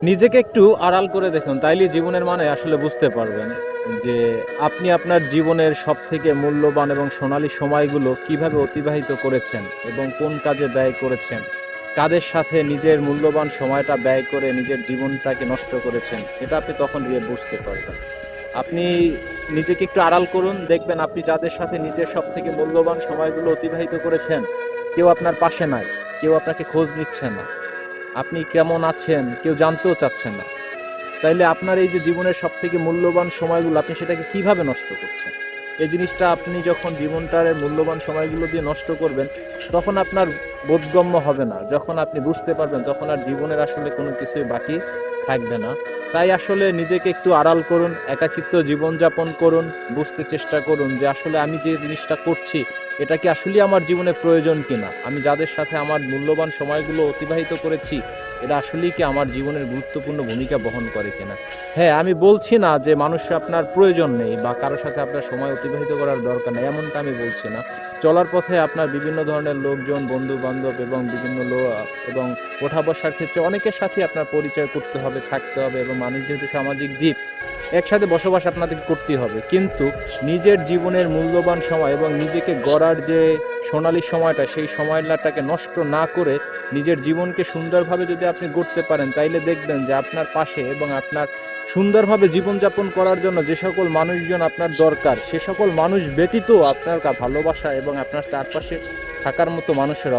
নিজেকে একটু আড়াল করে দেখুন, তাইলে জীবনের মানে আসলে বুঝতে পারবেন যে আপনি আপনার জীবনের সবথেকে মূল্যবান এবং সোনালী সময়গুলো কিভাবে অতিবাহিত করেছেন এবং কোন কাজে ব্যয় করেছেন, কাদের সাথে নিজের মূল্যবান সময়টা ব্যয় করে নিজের জীবনটাকে নষ্ট করেছেন, এটা আপনি তখন বুঝতে পারবেন। আপনি নিজেকে একটু আড়াল করুন, দেখবেন আপনি যাদের সাথে নিজের সবথেকে মূল্যবান সময়গুলো অতিবাহিত করেছেন, কেউ আপনার পাশে নাই, কেউ আপনাকে খোঁজ নিচ্ছে না, আপনি কেমন আছেন কেউ জানতেও চাচ্ছে না। তাইলে আপনার এই যে জীবনের সবথেকে মূল্যবান সময়গুলো আপনি সেটাকে কিভাবে নষ্ট করছেন? এই জিনিসটা আপনি যখন জীবনটার মূল্যবান সময়গুলো দিয়ে নষ্ট করবেন, তখন আপনার বোধগম্য হবে না। যখন আপনি বুঝতে পারবেন তখন আর জীবনের আসলে কোনো কিছুই বাকি থাকবে না। তাই আসলে নিজেকে একটু আড়াল করুন, একাকিত্ব জীবনযাপন করুন, বুঝতে চেষ্টা করুন যে আসলে আমি যে জিনিসটা করছি এটা কি আসলেই আমার জীবনে প্রয়োজন কিনা? আমি যাদের সাথে আমার মূল্যবান সময়গুলো অতিবাহিত করেছি এটা আসলেই কি আমার জীবনের গুরুত্বপূর্ণ ভূমিকা বহন করে কিনা? হ্যাঁ, আমি বলছি না যে মানুষের আপনার প্রয়োজন নেই বা কারো সাথে আপনার সময় অতিবাহিত করার দরকার নেই, এমনটা আমি বলছি না। চলার পথে আপনার বিভিন্ন ধরনের লোকজন, বন্ধু-বান্ধব এবং বিভিন্ন এবং ওঠা-বসার ক্ষেত্রে অনেকের সাথেই আপনার পরিচয় করতে হবে, থাকতে হবে এবং মানুষ যেহেতু সামাজিক জীব, একসাথে বসবাস আপনাদেরকে করতেই হবে। কিন্তু নিজের জীবনের মূল্যবান সময় এবং নিজেকে গড়ার যে সোনালী সময়টা, সেই সময়টাকে নষ্ট না করে নিজের জীবনকে সুন্দরভাবে যদি আপনি গড়তে পারেন, তাইলে দেখবেন যে আপনার পাশে এবং আপনার সুন্দরভাবে জীবনযাপন করার জন্য যে সকল মানুষজন আপনার দরকার, সে সকল মানুষ ব্যতীত আপনার ভালোবাসা এবং আপনার চারপাশে থাকার মতো মানুষের